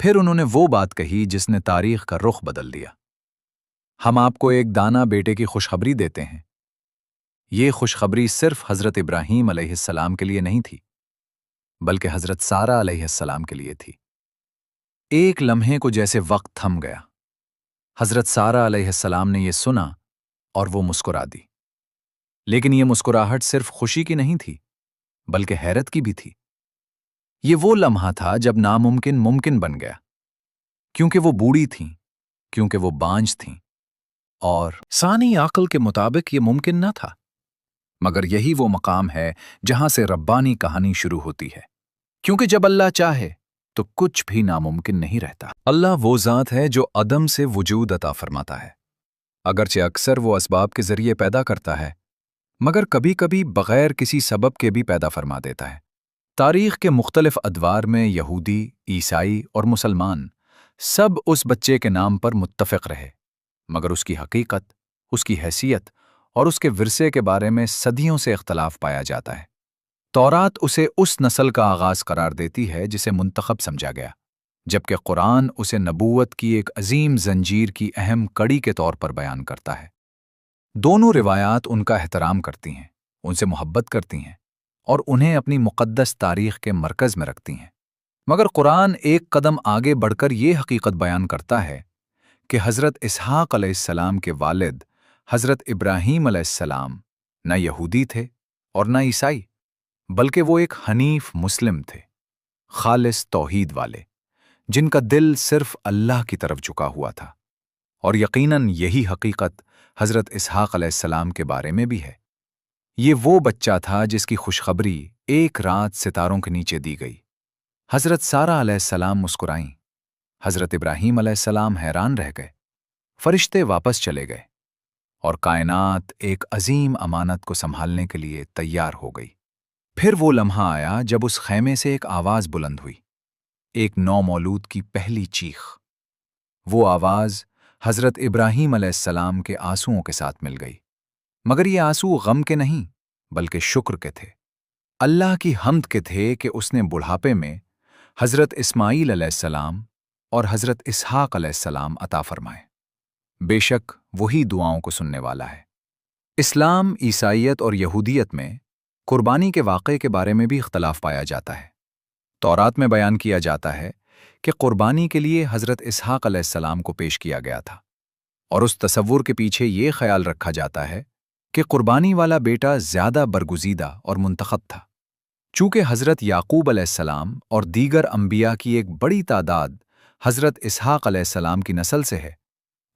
پھر انہوں نے وہ بات کہی جس نے تاریخ کا رخ بدل دیا۔ ہم آپ کو ایک دانا بیٹے کی خوشخبری دیتے ہیں۔ یہ خوشخبری صرف حضرت ابراہیم علیہ السلام کے لیے نہیں تھی، بلکہ حضرت سارہ علیہ السلام کے لیے تھی۔ ایک لمحے کو جیسے وقت تھم گیا۔ حضرت سارہ علیہ السلام نے یہ سنا اور وہ مسکرا دی۔ لیکن یہ مسکراہٹ صرف خوشی کی نہیں تھی، بلکہ حیرت کی بھی تھی۔ یہ وہ لمحہ تھا جب ناممکن ممکن بن گیا، کیونکہ وہ بوڑھی تھیں، کیونکہ وہ بانجھ تھیں، اور ثانی عقل کے مطابق یہ ممکن نہ تھا۔ مگر یہی وہ مقام ہے جہاں سے ربانی کہانی شروع ہوتی ہے، کیونکہ جب اللہ چاہے تو کچھ بھی ناممکن نہیں رہتا۔ اللہ وہ ذات ہے جو عدم سے وجود عطا فرماتا ہے، اگرچہ اکثر وہ اسباب کے ذریعے پیدا کرتا ہے، مگر کبھی کبھی بغیر کسی سبب کے بھی پیدا فرما دیتا ہے۔ تاریخ کے مختلف ادوار میں یہودی، عیسائی اور مسلمان سب اس بچے کے نام پر متفق رہے، مگر اس کی حقیقت، اس کی حیثیت اور اس کے ورثے کے بارے میں صدیوں سے اختلاف پایا جاتا ہے۔ تورات اسے اس نسل کا آغاز قرار دیتی ہے جسے منتخب سمجھا گیا، جبکہ قرآن اسے نبوت کی ایک عظیم زنجیر کی اہم کڑی کے طور پر بیان کرتا ہے۔ دونوں روایات ان کا احترام کرتی ہیں، ان سے محبت کرتی ہیں اور انہیں اپنی مقدس تاریخ کے مرکز میں رکھتی ہیں۔ مگر قرآن ایک قدم آگے بڑھ کر یہ حقیقت بیان کرتا ہے کہ حضرت اسحاق علیہ السلام کے والد حضرت ابراہیم علیہ السلام نہ یہودی تھے اور نہ عیسائی، بلکہ وہ ایک حنیف مسلم تھے، خالص توحید والے، جن کا دل صرف اللہ کی طرف جھکا ہوا تھا۔ اور یقیناً یہی حقیقت حضرت اسحاق علیہ السلام کے بارے میں بھی ہے۔ یہ وہ بچہ تھا جس کی خوشخبری ایک رات ستاروں کے نیچے دی گئی۔ حضرت سارہ علیہ السلام مسکرائیں، حضرت ابراہیم علیہ السلام حیران رہ گئے، فرشتے واپس چلے گئے، اور کائنات ایک عظیم امانت کو سنبھالنے کے لیے تیار ہو گئی۔ پھر وہ لمحہ آیا جب اس خیمے سے ایک آواز بلند ہوئی، ایک نومولود کی پہلی چیخ۔ وہ آواز حضرت ابراہیم علیہ السلام کے آنسوؤں کے ساتھ مل گئی، مگر یہ آنسو غم کے نہیں بلکہ شکر کے تھے، اللہ کی حمد کے تھے کہ اس نے بڑھاپے میں حضرت اسماعیل علیہ السلام اور حضرت اسحاق علیہ السلام عطا فرمائے۔ بے شک وہی دعاؤں کو سننے والا ہے۔ اسلام، عیسائیت اور یہودیت میں قربانی کے واقعے کے بارے میں بھی اختلاف پایا جاتا ہے۔ تورات میں بیان کیا جاتا ہے کہ قربانی کے لیے حضرت اسحاق علیہ السلام کو پیش کیا گیا تھا، اور اس تصور کے پیچھے یہ خیال رکھا جاتا ہے کہ قربانی والا بیٹا زیادہ برگزیدہ اور منتخب تھا۔ چونکہ حضرت یعقوب علیہ السلام اور دیگر انبیاء کی ایک بڑی تعداد حضرت اسحاق علیہ السلام کی نسل سے ہے،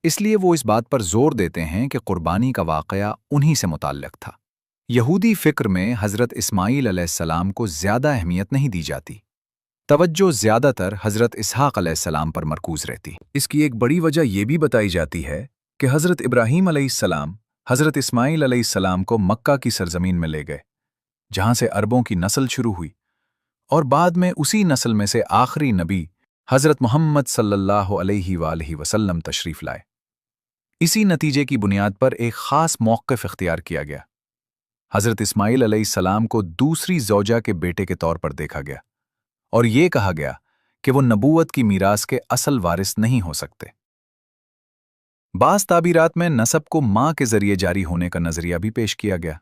اس لیے وہ اس بات پر زور دیتے ہیں کہ قربانی کا واقعہ انہی سے متعلق تھا۔ یہودی فکر میں حضرت اسماعیل علیہ السلام کو زیادہ اہمیت نہیں دی جاتی، توجہ زیادہ تر حضرت اسحاق علیہ السلام پر مرکوز رہتی۔ اس کی ایک بڑی وجہ یہ بھی بتائی جاتی ہے کہ حضرت ابراہیم علیہ السلام حضرت اسماعیل علیہ السلام کو مکہ کی سرزمین میں لے گئے، جہاں سے عربوں کی نسل شروع ہوئی، اور بعد میں اسی نسل میں سے آخری نبی حضرت محمد صلی اللہ علیہ وآلہ وسلم تشریف لائے۔ اسی نتیجے کی بنیاد پر ایک خاص موقف اختیار کیا گیا۔ حضرت اسماعیل علیہ السلام کو دوسری زوجہ کے بیٹے کے طور پر دیکھا گیا، اور یہ کہا گیا کہ وہ نبوت کی میراث کے اصل وارث نہیں ہو سکتے۔ بعض تعبیرات میں نسب کو ماں کے ذریعے جاری ہونے کا نظریہ بھی پیش کیا گیا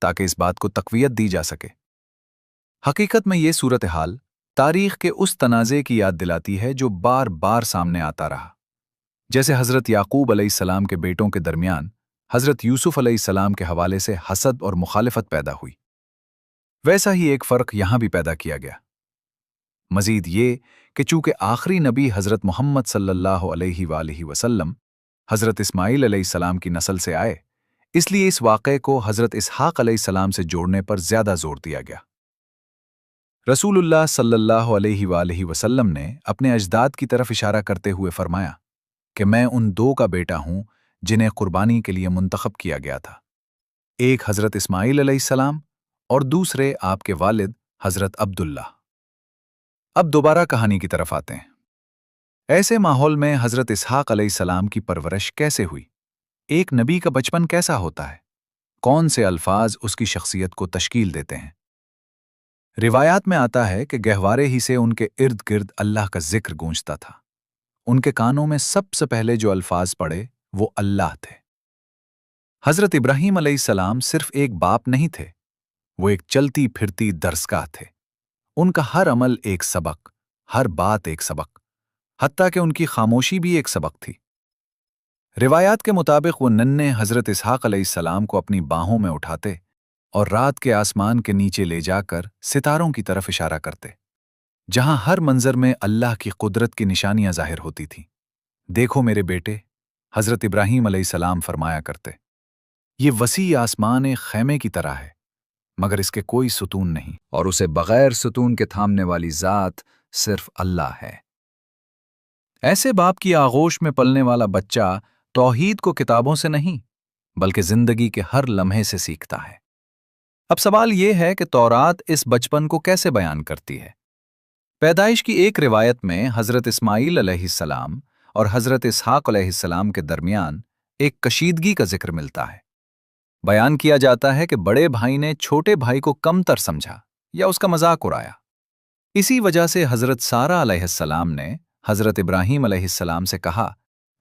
تاکہ اس بات کو تقویت دی جا سکے۔ حقیقت میں یہ صورتحال تاریخ کے اس تنازع کی یاد دلاتی ہے جو بار بار سامنے آتا رہا، جیسے حضرت یعقوب علیہ السلام کے بیٹوں کے درمیان حضرت یوسف علیہ السلام کے حوالے سے حسد اور مخالفت پیدا ہوئی، ویسا ہی ایک فرق یہاں بھی پیدا کیا گیا۔ مزید یہ کہ چونکہ آخری نبی حضرت محمد صلی اللہ علیہ وآلہ وسلم حضرت اسماعیل علیہ السلام کی نسل سے آئے، اس لیے اس واقعے کو حضرت اسحاق علیہ السلام سے جوڑنے پر زیادہ زور دیا گیا۔ رسول اللہ صلی اللہ علیہ وآلہ وسلم نے اپنے اجداد کی طرف اشارہ کرتے ہوئے فرمایا کہ میں ان دو کا بیٹا ہوں جنہیں قربانی کے لیے منتخب کیا گیا تھا، ایک حضرت اسماعیل علیہ السلام اور دوسرے آپ کے والد حضرت عبداللہ۔ اب دوبارہ کہانی کی طرف آتے ہیں۔ ایسے ماحول میں حضرت اسحاق علیہ السلام کی پرورش کیسے ہوئی؟ ایک نبی کا بچپن کیسا ہوتا ہے؟ کون سے الفاظ اس کی شخصیت کو تشکیل دیتے ہیں؟ روایات میں آتا ہے کہ گہوارے ہی سے ان کے ارد گرد اللہ کا ذکر گونجتا تھا۔ ان کے کانوں میں سب سے پہلے جو الفاظ پڑے وہ اللہ تھے۔ حضرت ابراہیم علیہ السلام صرف ایک باپ نہیں تھے، وہ ایک چلتی پھرتی درسگاہ تھے۔ ان کا ہر عمل ایک سبق، ہر بات ایک سبق، حتیٰ کہ ان کی خاموشی بھی ایک سبق تھی۔ روایات کے مطابق وہ ننھے حضرت اسحاق علیہ السلام کو اپنی باہوں میں اٹھاتے اور رات کے آسمان کے نیچے لے جا کر ستاروں کی طرف اشارہ کرتے، جہاں ہر منظر میں اللہ کی قدرت کی نشانیاں ظاہر ہوتی تھیں۔ دیکھو میرے بیٹے، حضرت ابراہیم علیہ السلام فرمایا کرتے، یہ وسیع آسمان ایک خیمے کی طرح ہے، مگر اس کے کوئی ستون نہیں، اور اسے بغیر ستون کے تھامنے والی ذات صرف اللہ ہے۔ ایسے باپ کی آغوش میں پلنے والا بچہ توحید کو کتابوں سے نہیں بلکہ زندگی کے ہر لمحے سے سیکھتا ہے۔ اب سوال یہ ہے کہ تورات اس بچپن کو کیسے بیان کرتی ہے؟ پیدائش کی ایک روایت میں حضرت اسماعیل علیہ السلام اور حضرت اسحاق علیہ السلام کے درمیان ایک کشیدگی کا ذکر ملتا ہے۔ بیان کیا جاتا ہے کہ بڑے بھائی نے چھوٹے بھائی کو کم تر سمجھا یا اس کا مذاق اڑایا۔ اسی وجہ سے حضرت سارہ علیہ السلام نے حضرت ابراہیم علیہ السلام سے کہا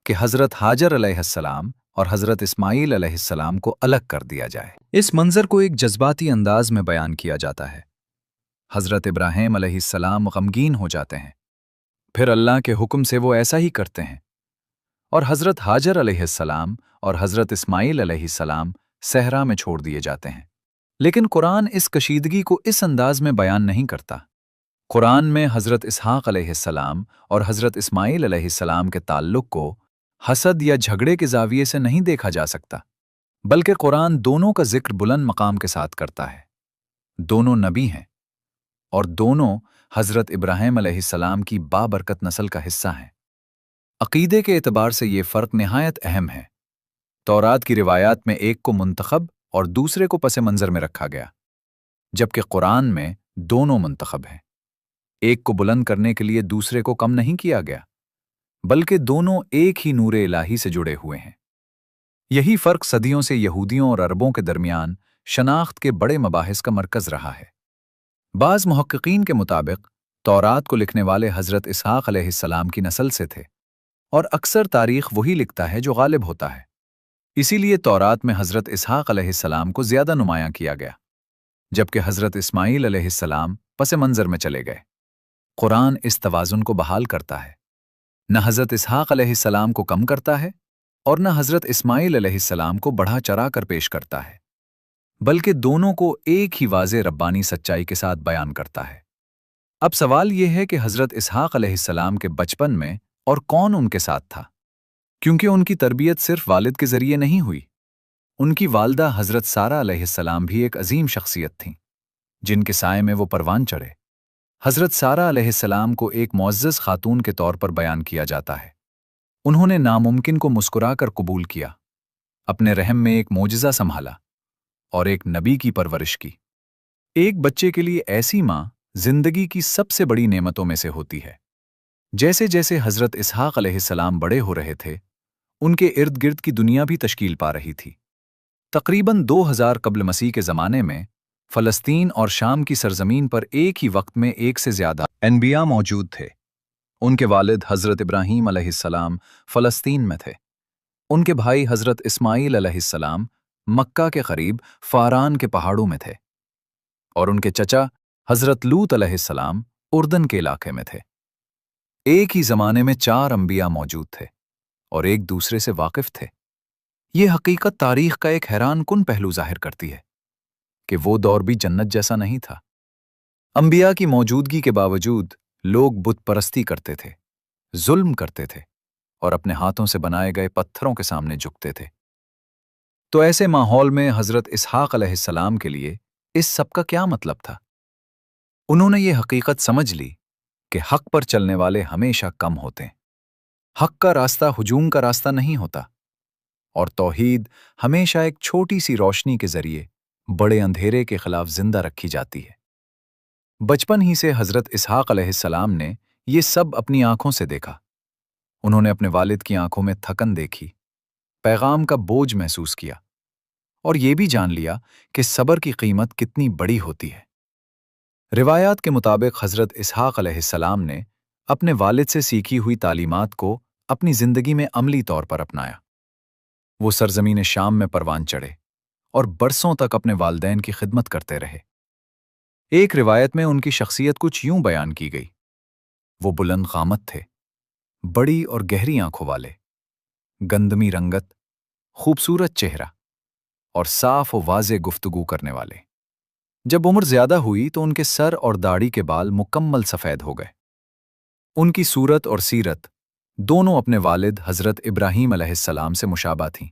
کہ حضرت ہاجر علیہ السلام اور حضرت اسماعیل علیہ السلام کو الگ کر دیا جائے۔ اس منظر کو ایک جذباتی انداز میں بیان کیا جاتا ہے۔ حضرت ابراہیم علیہ السلام غمگین ہو جاتے ہیں، پھر اللہ کے حکم سے وہ ایسا ہی کرتے ہیں، اور حضرت ہاجر علیہ السلام اور حضرت اسماعیل علیہ السلام صحرا میں چھوڑ دیے جاتے ہیں۔ لیکن قرآن اس کشیدگی کو اس انداز میں بیان نہیں کرتا۔ قرآن میں حضرت اسحاق علیہ السلام اور حضرت اسماعیل علیہ السلام کے تعلق کو حسد یا جھگڑے کے زاویے سے نہیں دیکھا جا سکتا، بلکہ قرآن دونوں کا ذکر بلند مقام کے ساتھ کرتا ہے۔ دونوں نبی ہیں اور دونوں حضرت ابراہیم علیہ السلام کی بابرکت نسل کا حصہ ہیں۔ عقیدے کے اعتبار سے یہ فرق نہایت اہم ہے۔ تورات کی روایات میں ایک کو منتخب اور دوسرے کو پس منظر میں رکھا گیا، جبکہ قرآن میں دونوں منتخب ہیں۔ ایک کو بلند کرنے کے لیے دوسرے کو کم نہیں کیا گیا، بلکہ دونوں ایک ہی نور الہی سے جڑے ہوئے ہیں۔ یہی فرق صدیوں سے یہودیوں اور عربوں کے درمیان شناخت کے بڑے مباحث کا مرکز رہا ہے۔ بعض محققین کے مطابق تورات کو لکھنے والے حضرت اسحاق علیہ السلام کی نسل سے تھے، اور اکثر تاریخ وہی لکھتا ہے جو غالب ہوتا ہے۔ اسی لیے تورات میں حضرت اسحاق علیہ السلام کو زیادہ نمایاں کیا گیا، جبکہ حضرت اسماعیل علیہ السلام پس منظر میں چلے گئے۔ قرآن اس توازن کو بحال کرتا ہے، نہ حضرت اسحاق علیہ السلام کو کم کرتا ہے اور نہ حضرت اسماعیل علیہ السلام کو بڑھا چڑھا کر پیش کرتا ہے، بلکہ دونوں کو ایک ہی واضح ربانی سچائی کے ساتھ بیان کرتا ہے۔ اب سوال یہ ہے کہ حضرت اسحاق علیہ السلام کے بچپن میں اور کون ان کے ساتھ تھا؟ کیونکہ ان کی تربیت صرف والد کے ذریعے نہیں ہوئی۔ ان کی والدہ حضرت سارہ علیہ السلام بھی ایک عظیم شخصیت تھیں، جن کے سائے میں وہ پروان چڑھے۔ حضرت سارہ علیہ السلام کو ایک معزز خاتون کے طور پر بیان کیا جاتا ہے۔ انہوں نے ناممکن کو مسکرا کر قبول کیا، اپنے رحم میں ایک معجزہ سنبھالا اور ایک نبی کی پرورش کی۔ ایک بچے کے لیے ایسی ماں زندگی کی سب سے بڑی نعمتوں میں سے ہوتی ہے۔ جیسے جیسے حضرت اسحاق علیہ السلام بڑے ہو رہے تھے، ان کے ارد گرد کی دنیا بھی تشکیل پا رہی تھی۔ تقریباً 2000 قبل مسیح کے زمانے میں فلسطین اور شام کی سرزمین پر ایک ہی وقت میں ایک سے زیادہ انبیاء موجود تھے۔ ان کے والد حضرت ابراہیم علیہ السلام فلسطین میں تھے، ان کے بھائی حضرت اسماعیل علیہ السلام مکہ کے قریب فاران کے پہاڑوں میں تھے، اور ان کے چچا حضرت لوط علیہ السلام اردن کے علاقے میں تھے۔ ایک ہی زمانے میں 4 انبیاء موجود تھے اور ایک دوسرے سے واقف تھے۔ یہ حقیقت تاریخ کا ایک حیران کن پہلو ظاہر کرتی ہے کہ وہ دور بھی جنت جیسا نہیں تھا۔ انبیاء کی موجودگی کے باوجود لوگ بت پرستی کرتے تھے، ظلم کرتے تھے اور اپنے ہاتھوں سے بنائے گئے پتھروں کے سامنے جھکتے تھے۔ تو ایسے ماحول میں حضرت اسحاق علیہ السلام کے لیے اس سب کا کیا مطلب تھا؟ انہوں نے یہ حقیقت سمجھ لی کہ حق پر چلنے والے ہمیشہ کم ہوتے ہیں۔ حق کا راستہ ہجوم کا راستہ نہیں ہوتا، اور توحید ہمیشہ ایک چھوٹی سی روشنی کے ذریعے بڑے اندھیرے کے خلاف زندہ رکھی جاتی ہے۔ بچپن ہی سے حضرت اسحاق علیہ السلام نے یہ سب اپنی آنکھوں سے دیکھا۔ انہوں نے اپنے والد کی آنکھوں میں تھکن دیکھی، پیغام کا بوجھ محسوس کیا، اور یہ بھی جان لیا کہ صبر کی قیمت کتنی بڑی ہوتی ہے۔ روایات کے مطابق حضرت اسحاق علیہ السلام نے اپنے والد سے سیکھی ہوئی تعلیمات کو اپنی زندگی میں عملی طور پر اپنایا۔ وہ سرزمین شام میں پروان چڑھے اور برسوں تک اپنے والدین کی خدمت کرتے رہے۔ ایک روایت میں ان کی شخصیت کچھ یوں بیان کی گئی: وہ بلند قامت تھے، بڑی اور گہری آنکھوں والے، گندمی رنگت، خوبصورت چہرہ اور صاف و واضح گفتگو کرنے والے۔ جب عمر زیادہ ہوئی تو ان کے سر اور داڑھی کے بال مکمل سفید ہو گئے۔ ان کی صورت اور سیرت دونوں اپنے والد حضرت ابراہیم علیہ السلام سے مشابہ تھیں،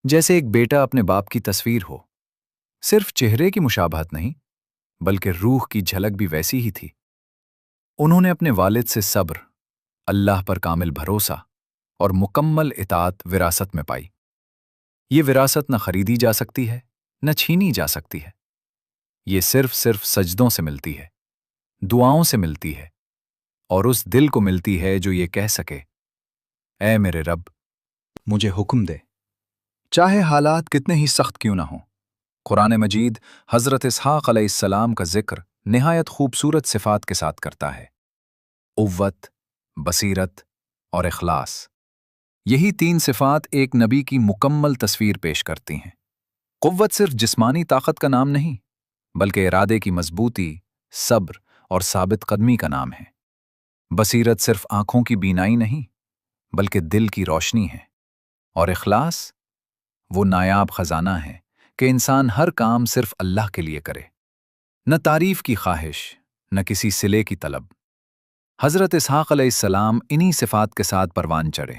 جیسے ایک بیٹا اپنے باپ کی تصویر ہو۔ صرف چہرے کی مشابہت نہیں، بلکہ روح کی جھلک بھی ویسی ہی تھی۔ انہوں نے اپنے والد سے صبر، اللہ پر کامل بھروسہ اور مکمل اطاعت وراثت میں پائی۔ یہ وراثت نہ خریدی جا سکتی ہے، نہ چھینی جا سکتی ہے۔ یہ صرف سجدوں سے ملتی ہے، دعاؤں سے ملتی ہے، اور اس دل کو ملتی ہے جو یہ کہہ سکے: اے میرے رب، مجھے حکم دے، چاہے حالات کتنے ہی سخت کیوں نہ ہوں۔ قرآن مجید حضرت اسحاق علیہ السلام کا ذکر نہایت خوبصورت صفات کے ساتھ کرتا ہے: قوت، بصیرت اور اخلاص۔ یہی تین صفات ایک نبی کی مکمل تصویر پیش کرتی ہیں۔ قوت صرف جسمانی طاقت کا نام نہیں، بلکہ ارادے کی مضبوطی، صبر اور ثابت قدمی کا نام ہے۔ بصیرت صرف آنکھوں کی بینائی نہیں، بلکہ دل کی روشنی ہے۔ اور اخلاص وہ نایاب خزانہ ہے کہ انسان ہر کام صرف اللہ کے لیے کرے، نہ تعریف کی خواہش، نہ کسی صلے کی طلب۔ حضرت اسحاق علیہ السلام انہی صفات کے ساتھ پروان چڑھے۔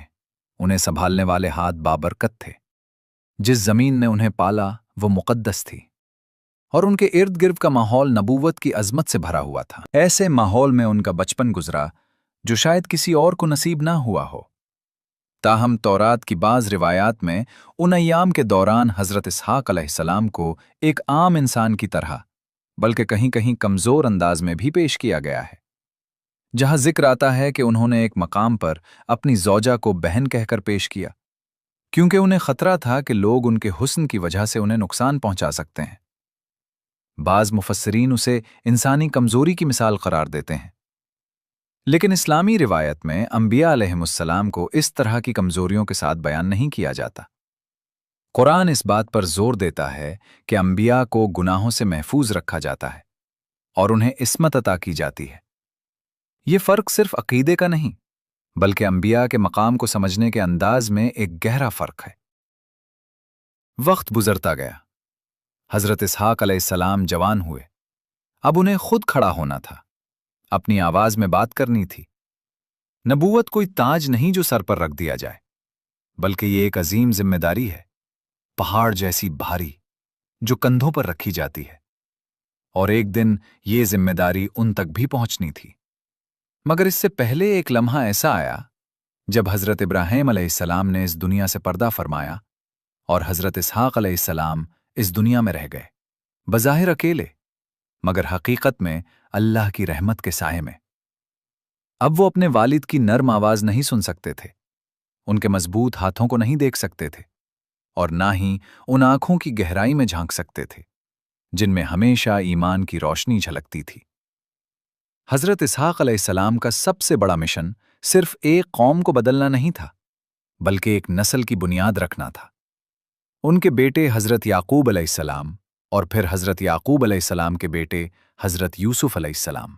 انہیں سنبھالنے والے ہاتھ بابرکت تھے۔ جس زمین نے انہیں پالا وہ مقدس تھی، اور ان کے ارد گرد کا ماحول نبوت کی عظمت سے بھرا ہوا تھا۔ ایسے ماحول میں ان کا بچپن گزرا جو شاید کسی اور کو نصیب نہ ہوا ہو۔ تاہم تورات کی بعض روایات میں ان ایام کے دوران حضرت اسحاق علیہ السلام کو ایک عام انسان کی طرح، بلکہ کہیں کہیں کمزور انداز میں بھی پیش کیا گیا ہے۔ جہاں ذکر آتا ہے کہ انہوں نے ایک مقام پر اپنی زوجہ کو بہن کہہ کر پیش کیا، کیونکہ انہیں خطرہ تھا کہ لوگ ان کے حسن کی وجہ سے انہیں نقصان پہنچا سکتے ہیں۔ بعض مفسرین اسے انسانی کمزوری کی مثال قرار دیتے ہیں، لیکن اسلامی روایت میں انبیاء علیہم السلام کو اس طرح کی کمزوریوں کے ساتھ بیان نہیں کیا جاتا۔ قرآن اس بات پر زور دیتا ہے کہ انبیاء کو گناہوں سے محفوظ رکھا جاتا ہے اور انہیں عصمت عطا کی جاتی ہے۔ یہ فرق صرف عقیدے کا نہیں، بلکہ انبیاء کے مقام کو سمجھنے کے انداز میں ایک گہرا فرق ہے۔ وقت گزرتا گیا، حضرت اسحاق علیہ السلام جوان ہوئے۔ اب انہیں خود کھڑا ہونا تھا، اپنی آواز میں بات کرنی تھی۔ نبوت کوئی تاج نہیں جو سر پر رکھ دیا جائے، بلکہ یہ ایک عظیم ذمہ داری ہے، پہاڑ جیسی بھاری، جو کندھوں پر رکھی جاتی ہے۔ اور ایک دن یہ ذمہ داری ان تک بھی پہنچنی تھی۔ مگر اس سے پہلے ایک لمحہ ایسا آیا جب حضرت ابراہیم علیہ السلام نے اس دنیا سے پردہ فرمایا اور حضرت اسحاق علیہ السلام اس دنیا میں رہ گئے، بظاہر اکیلے، مگر حقیقت میں اللہ کی رحمت کے سائے میں۔ اب وہ اپنے والد کی نرم آواز نہیں سن سکتے تھے، ان کے مضبوط ہاتھوں کو نہیں دیکھ سکتے تھے، اور نہ ہی ان آنکھوں کی گہرائی میں جھانک سکتے تھے جن میں ہمیشہ ایمان کی روشنی جھلکتی تھی۔ حضرت اسحاق علیہ السلام کا سب سے بڑا مشن صرف ایک قوم کو بدلنا نہیں تھا، بلکہ ایک نسل کی بنیاد رکھنا تھا۔ ان کے بیٹے حضرت یعقوب علیہ السلام اور پھر حضرت یعقوب علیہ السلام کے بیٹے حضرت یوسف علیہ السلام،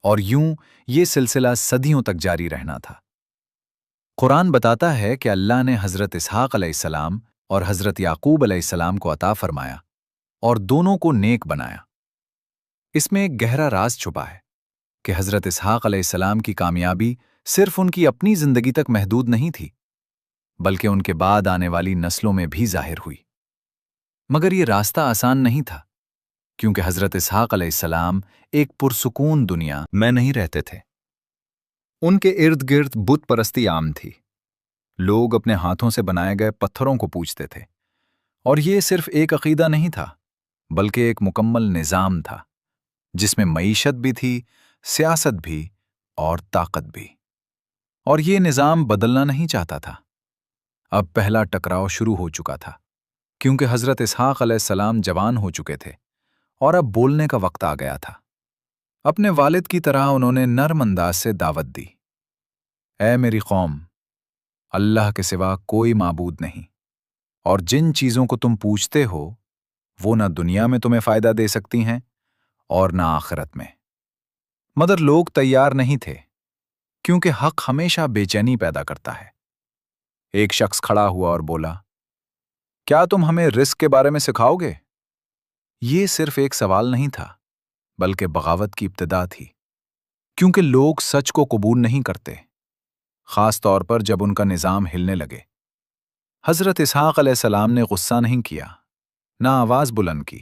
اور یوں یہ سلسلہ صدیوں تک جاری رہنا تھا۔ قرآن بتاتا ہے کہ اللہ نے حضرت اسحاق علیہ السلام اور حضرت یعقوب علیہ السلام کو عطا فرمایا اور دونوں کو نیک بنایا۔ اس میں ایک گہرا راز چھپا ہے کہ حضرت اسحاق علیہ السلام کی کامیابی صرف ان کی اپنی زندگی تک محدود نہیں تھی، بلکہ ان کے بعد آنے والی نسلوں میں بھی ظاہر ہوئی۔ مگر یہ راستہ آسان نہیں تھا، کیونکہ حضرت اسحاق علیہ السلام ایک پرسکون دنیا میں نہیں رہتے تھے۔ ان کے ارد گرد بت پرستی عام تھی۔ لوگ اپنے ہاتھوں سے بنائے گئے پتھروں کو پوجتے تھے، اور یہ صرف ایک عقیدہ نہیں تھا، بلکہ ایک مکمل نظام تھا جس میں معیشت بھی تھی، سیاست بھی اور طاقت بھی۔ اور یہ نظام بدلنا نہیں چاہتا تھا۔ اب پہلا ٹکراؤ شروع ہو چکا تھا، کیونکہ حضرت اسحاق علیہ السلام جوان ہو چکے تھے اور اب بولنے کا وقت آ گیا تھا۔ اپنے والد کی طرح انہوں نے نرم انداز سے دعوت دی، اے میری قوم، اللہ کے سوا کوئی معبود نہیں، اور جن چیزوں کو تم پوچھتے ہو وہ نہ دنیا میں تمہیں فائدہ دے سکتی ہیں اور نہ آخرت میں۔ مگر لوگ تیار نہیں تھے، کیونکہ حق ہمیشہ بے چینی پیدا کرتا ہے۔ ایک شخص کھڑا ہوا اور بولا، کیا تم ہمیں رزق کے بارے میں سکھاؤ گے؟ یہ صرف ایک سوال نہیں تھا، بلکہ بغاوت کی ابتدا تھی، کیونکہ لوگ سچ کو قبول نہیں کرتے، خاص طور پر جب ان کا نظام ہلنے لگے۔ حضرت اسحاق علیہ السلام نے غصہ نہیں کیا، نہ آواز بلند کی،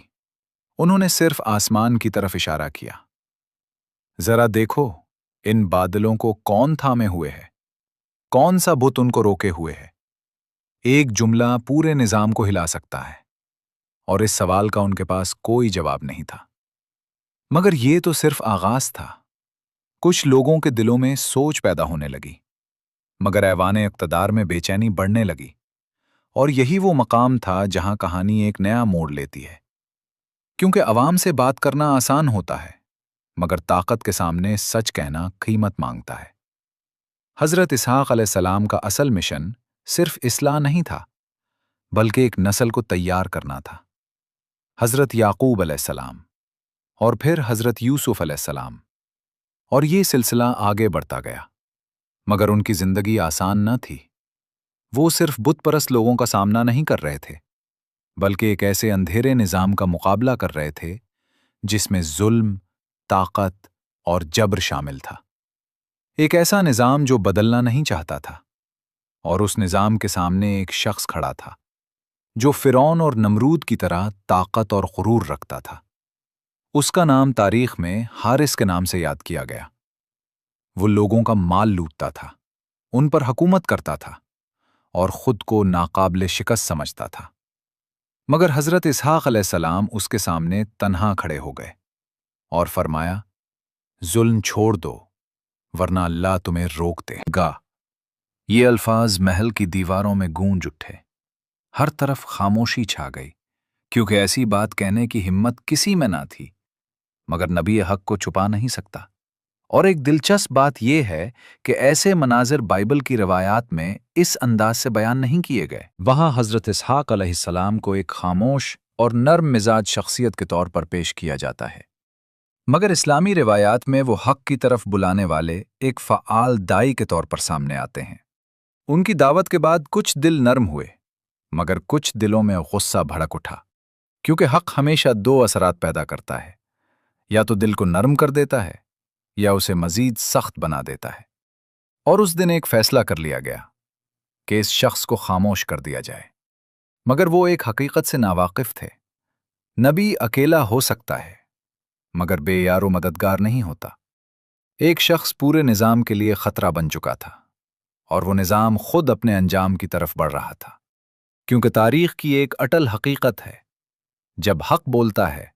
انہوں نے صرف آسمان کی طرف اشارہ کیا، ذرا دیکھو ان بادلوں کو کون تھامے ہوئے ہے، کون سا بت ان کو روکے ہوئے ہے؟ ایک جملہ پورے نظام کو ہلا سکتا ہے، اور اس سوال کا ان کے پاس کوئی جواب نہیں تھا۔ مگر یہ تو صرف آغاز تھا۔ کچھ لوگوں کے دلوں میں سوچ پیدا ہونے لگی، مگر ایوان اقتدار میں بے چینی بڑھنے لگی، اور یہی وہ مقام تھا جہاں کہانی ایک نیا موڑ لیتی ہے۔ کیونکہ عوام سے بات کرنا آسان ہوتا ہے، مگر طاقت کے سامنے سچ کہنا قیمت مانگتا ہے۔ حضرت اسحاق علیہ السلام کا اصل مشن صرف اصلاح نہیں تھا، بلکہ ایک نسل کو تیار کرنا تھا۔ حضرت یعقوب علیہ السلام، اور پھر حضرت یوسف علیہ السلام، اور یہ سلسلہ آگے بڑھتا گیا۔ مگر ان کی زندگی آسان نہ تھی۔ وہ صرف بت پرست لوگوں کا سامنا نہیں کر رہے تھے، بلکہ ایک ایسے اندھیرے نظام کا مقابلہ کر رہے تھے جس میں ظلم، طاقت اور جبر شامل تھا۔ ایک ایسا نظام جو بدلنا نہیں چاہتا تھا، اور اس نظام کے سامنے ایک شخص کھڑا تھا جو فرعون اور نمرود کی طرح طاقت اور غرور رکھتا تھا۔ اس کا نام تاریخ میں حارث کے نام سے یاد کیا گیا۔ وہ لوگوں کا مال لوٹتا تھا، ان پر حکومت کرتا تھا، اور خود کو ناقابل شکست سمجھتا تھا۔ مگر حضرت اسحاق علیہ السلام اس کے سامنے تنہا کھڑے ہو گئے اور فرمایا، ظلم چھوڑ دو ورنہ اللہ تمہیں روک دے گا۔ یہ الفاظ محل کی دیواروں میں گونج اٹھے، ہر طرف خاموشی چھا گئی، کیونکہ ایسی بات کہنے کی ہمت کسی میں نہ تھی۔ مگر نبی حق کو چھپا نہیں سکتا۔ اور ایک دلچسپ بات یہ ہے کہ ایسے مناظر بائبل کی روایات میں اس انداز سے بیان نہیں کیے گئے۔ وہاں حضرت اسحاق علیہ السلام کو ایک خاموش اور نرم مزاج شخصیت کے طور پر پیش کیا جاتا ہے، مگر اسلامی روایات میں وہ حق کی طرف بلانے والے ایک فعال دائی کے طور پر سامنے آتے ہیں۔ ان کی دعوت کے بعد کچھ دل نرم ہوئے، مگر کچھ دلوں میں غصہ بھڑک اٹھا، کیونکہ حق ہمیشہ دو اثرات پیدا کرتا ہے، یا تو دل کو نرم کر دیتا ہے یا اسے مزید سخت بنا دیتا ہے۔ اور اس دن ایک فیصلہ کر لیا گیا کہ اس شخص کو خاموش کر دیا جائے۔ مگر وہ ایک حقیقت سے ناواقف تھے۔ نبی اکیلا ہو سکتا ہے، مگر بے یار و مددگار نہیں ہوتا۔ ایک شخص پورے نظام کے لیے خطرہ بن چکا تھا، اور وہ نظام خود اپنے انجام کی طرف بڑھ رہا تھا، کیونکہ تاریخ کی ایک اٹل حقیقت ہے، جب حق بولتا ہے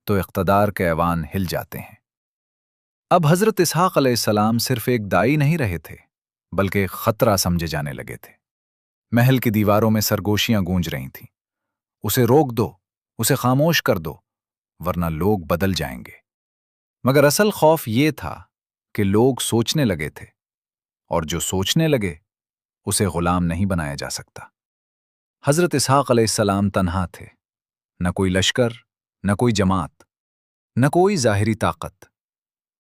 تو اقتدار کے ایوان ہل جاتے ہیں۔ اب حضرت اسحاق علیہ السلام صرف ایک دائی نہیں رہے تھے، بلکہ ایک خطرہ سمجھے جانے لگے تھے۔ محل کی دیواروں میں سرگوشیاں گونج رہی تھیں، اسے روک دو، اسے خاموش کر دو، ورنہ لوگ بدل جائیں گے۔ مگر اصل خوف یہ تھا کہ لوگ سوچنے لگے تھے، اور جو سوچنے لگے اسے غلام نہیں بنایا جا سکتا۔ حضرت اسحاق علیہ السلام تنہا تھے، نہ کوئی لشکر، نہ کوئی جماعت، نہ کوئی ظاہری طاقت،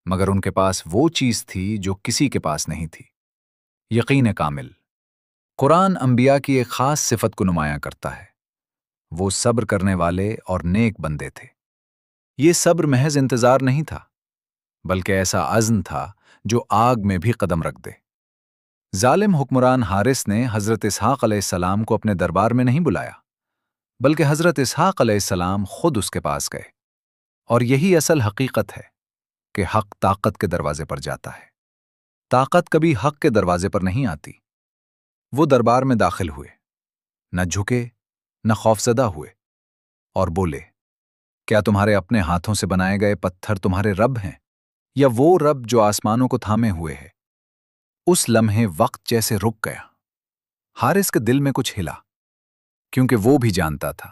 مگر ان کے پاس وہ چیز تھی جو کسی کے پاس نہیں تھی، یقین کامل۔ قرآن انبیاء کی ایک خاص صفت کو نمایاں کرتا ہے، وہ صبر کرنے والے اور نیک بندے تھے۔ یہ صبر محض انتظار نہیں تھا، بلکہ ایسا عزم تھا جو آگ میں بھی قدم رکھ دے۔ ظالم حکمران حارث نے حضرت اسحاق علیہ السلام کو اپنے دربار میں نہیں بلایا، بلکہ حضرت اسحاق علیہ السلام خود اس کے پاس گئے۔ اور یہی اصل حقیقت ہے کہ حق طاقت کے دروازے پر جاتا ہے، طاقت کبھی حق کے دروازے پر نہیں آتی۔ وہ دربار میں داخل ہوئے، نہ جھکے، نہ خوفزدہ ہوئے، اور بولے، کیا تمہارے اپنے ہاتھوں سے بنائے گئے پتھر تمہارے رب ہیں، یا وہ رب جو آسمانوں کو تھامے ہوئے ہے؟ اس لمحے وقت جیسے رک گیا۔ حارث کے دل میں کچھ ہلا، کیونکہ وہ بھی جانتا تھا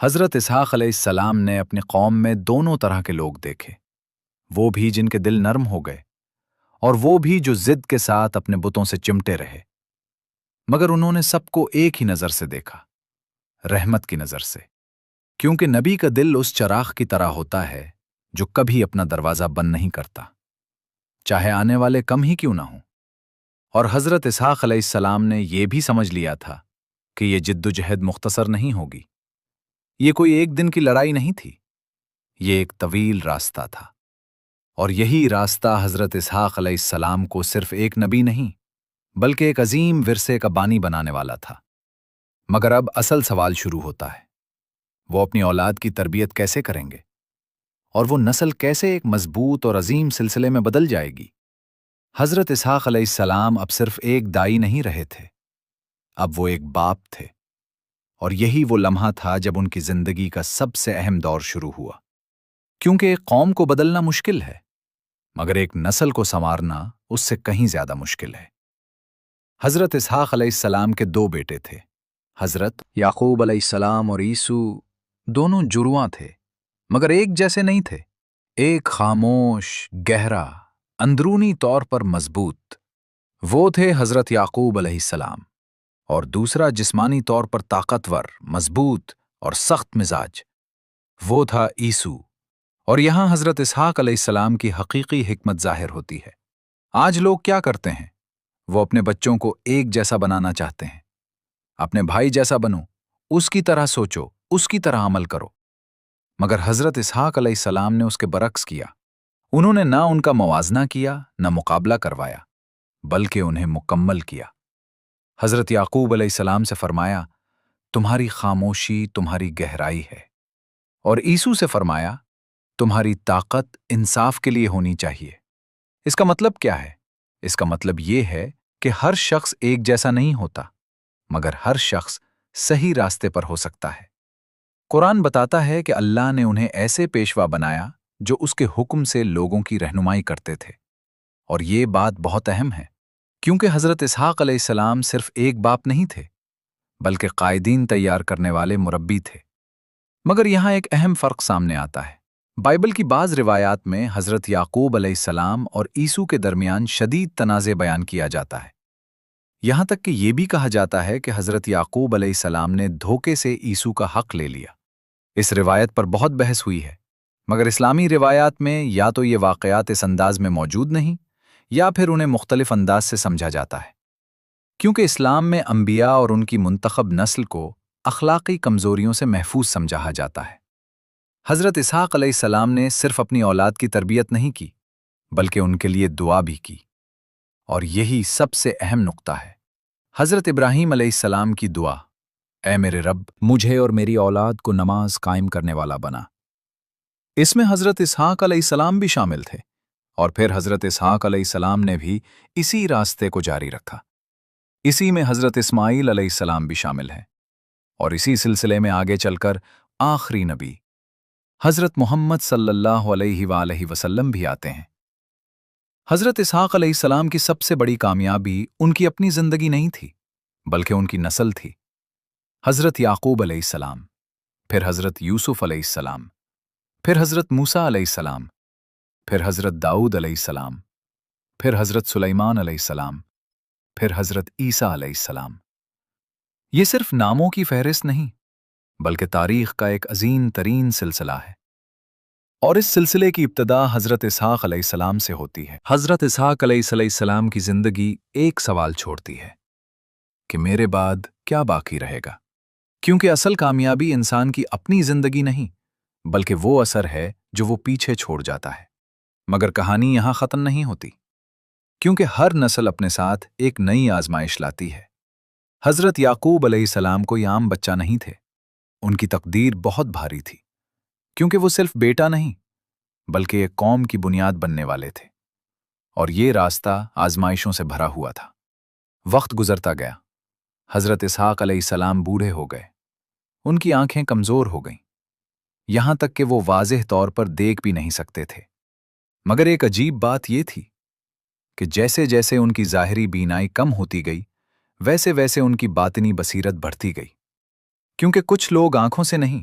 حضرت اسحاق علیہ السلام نے اپنی قوم میں دونوں طرح کے لوگ دیکھے، وہ بھی جن کے دل نرم ہو گئے اور وہ بھی جو ضد کے ساتھ اپنے بتوں سے چمٹے رہے، مگر انہوں نے سب کو ایک ہی نظر سے دیکھا، رحمت کی نظر سے، کیونکہ نبی کا دل اس چراغ کی طرح ہوتا ہے جو کبھی اپنا دروازہ بند نہیں کرتا، چاہے آنے والے کم ہی کیوں نہ ہوں۔ اور حضرت اسحاق علیہ السلام نے یہ بھی سمجھ لیا تھا کہ یہ جد و جہد مختصر نہیں ہوگی، یہ کوئی ایک دن کی لڑائی نہیں تھی، یہ ایک طویل راستہ تھا، اور یہی راستہ حضرت اسحاق علیہ السلام کو صرف ایک نبی نہیں بلکہ ایک عظیم ورثے کا بانی بنانے والا تھا۔ مگر اب اصل سوال شروع ہوتا ہے، وہ اپنی اولاد کی تربیت کیسے کریں گے، اور وہ نسل کیسے ایک مضبوط اور عظیم سلسلے میں بدل جائے گی؟ حضرت اسحاق علیہ السلام اب صرف ایک دائی نہیں رہے تھے، اب وہ ایک باپ تھے، اور یہی وہ لمحہ تھا جب ان کی زندگی کا سب سے اہم دور شروع ہوا، کیونکہ ایک قوم کو بدلنا مشکل ہے مگر ایک نسل کو سنوارنا اس سے کہیں زیادہ مشکل ہے۔ حضرت اسحاق علیہ السلام کے دو بیٹے تھے، حضرت یعقوب علیہ السلام اور عیسو، دونوں جرواں تھے مگر ایک جیسے نہیں تھے، ایک خاموش، گہرا، اندرونی طور پر مضبوط، وہ تھے حضرت یعقوب علیہ السلام، اور دوسرا جسمانی طور پر طاقتور، مضبوط اور سخت مزاج، وہ تھا عیسو۔ اور یہاں حضرت اسحاق علیہ السلام کی حقیقی حکمت ظاہر ہوتی ہے۔ آج لوگ کیا کرتے ہیں؟ وہ اپنے بچوں کو ایک جیسا بنانا چاہتے ہیں، اپنے بھائی جیسا بنو، اس کی طرح سوچو، اس کی طرح عمل کرو، مگر حضرت اسحاق علیہ السلام نے اس کے برعکس کیا۔ انہوں نے نہ ان کا موازنہ کیا، نہ مقابلہ کروایا، بلکہ انہیں مکمل کیا۔ حضرت یعقوب علیہ السلام سے فرمایا، تمہاری خاموشی تمہاری گہرائی ہے، اور عیسو سے فرمایا، تمہاری طاقت انصاف کے لیے ہونی چاہیے۔ اس کا مطلب کیا ہے؟ اس کا مطلب یہ ہے کہ ہر شخص ایک جیسا نہیں ہوتا، مگر ہر شخص صحیح راستے پر ہو سکتا ہے۔ قرآن بتاتا ہے کہ اللہ نے انہیں ایسے پیشوا بنایا جو اس کے حکم سے لوگوں کی رہنمائی کرتے تھے، اور یہ بات بہت اہم ہے، کیونکہ حضرت اسحاق علیہ السلام صرف ایک باپ نہیں تھے بلکہ قائدین تیار کرنے والے مربی تھے۔ مگر یہاں ایک اہم فرق سامنے آتا ہے۔ بائبل کی بعض روایات میں حضرت یعقوب علیہ السلام اور عیسو کے درمیان شدید تنازع بیان کیا جاتا ہے، یہاں تک کہ یہ بھی کہا جاتا ہے کہ حضرت یعقوب علیہ السلام نے دھوکے سے عیسو کا حق لے لیا۔ اس روایت پر بہت بحث ہوئی ہے، مگر اسلامی روایات میں یا تو یہ واقعات اس انداز میں موجود نہیں یا پھر انہیں مختلف انداز سے سمجھا جاتا ہے، کیونکہ اسلام میں انبیاء اور ان کی منتخب نسل کو اخلاقی کمزوریوں سے محفوظ سمجھا جاتا ہے۔ حضرت اسحاق علیہ السلام نے صرف اپنی اولاد کی تربیت نہیں کی بلکہ ان کے لیے دعا بھی کی، اور یہی سب سے اہم نقطہ ہے۔ حضرت ابراہیم علیہ السلام کی دعا، اے میرے رب، مجھے اور میری اولاد کو نماز قائم کرنے والا بنا، اس میں حضرت اسحاق علیہ السلام بھی شامل تھے، اور پھر حضرت اسحاق علیہ السلام نے بھی اسی راستے کو جاری رکھا۔ اسی میں حضرت اسماعیل علیہ السلام بھی شامل ہیں، اور اسی سلسلے میں آگے چل کر آخری نبی حضرت محمد صلی اللہ علیہ وآلہ وسلم بھی آتے ہیں۔ حضرت اسحاق علیہ السلام کی سب سے بڑی کامیابی ان کی اپنی زندگی نہیں تھی بلکہ ان کی نسل تھی۔ حضرت یعقوب علیہ السلام، پھر حضرت یوسف علیہ السلام، پھر حضرت موسیٰ علیہ السلام، پھر حضرت داؤد علیہ السلام، پھر حضرت سلیمان علیہ السلام، پھر حضرت عیسیٰ علیہ السلام۔ یہ صرف ناموں کی فہرست نہیں بلکہ تاریخ کا ایک عظیم ترین سلسلہ ہے، اور اس سلسلے کی ابتدا حضرت اسحاق علیہ السلام سے ہوتی ہے۔ حضرت اسحاق علیہ السلام کی زندگی ایک سوال چھوڑتی ہے کہ میرے بعد کیا باقی رہے گا، کیونکہ اصل کامیابی انسان کی اپنی زندگی نہیں بلکہ وہ اثر ہے جو وہ پیچھے چھوڑ جاتا ہے۔ مگر کہانی یہاں ختم نہیں ہوتی، کیونکہ ہر نسل اپنے ساتھ ایک نئی آزمائش لاتی ہے۔ حضرت یعقوب علیہ السلام کوئی عام بچہ نہیں تھے، ان کی تقدیر بہت بھاری تھی، کیونکہ وہ صرف بیٹا نہیں بلکہ ایک قوم کی بنیاد بننے والے تھے، اور یہ راستہ آزمائشوں سے بھرا ہوا تھا۔ وقت گزرتا گیا، حضرت اسحاق علیہ السلام بوڑھے ہو گئے، ان کی آنکھیں کمزور ہو گئیں، یہاں تک کہ وہ واضح طور پر دیکھ بھی نہیں سکتے تھے۔ مگر ایک عجیب بات یہ تھی کہ جیسے جیسے ان کی ظاہری بینائی کم ہوتی گئی ویسے ویسے ان کی باطنی بصیرت بڑھتی گئی، کیونکہ کچھ لوگ آنکھوں سے نہیں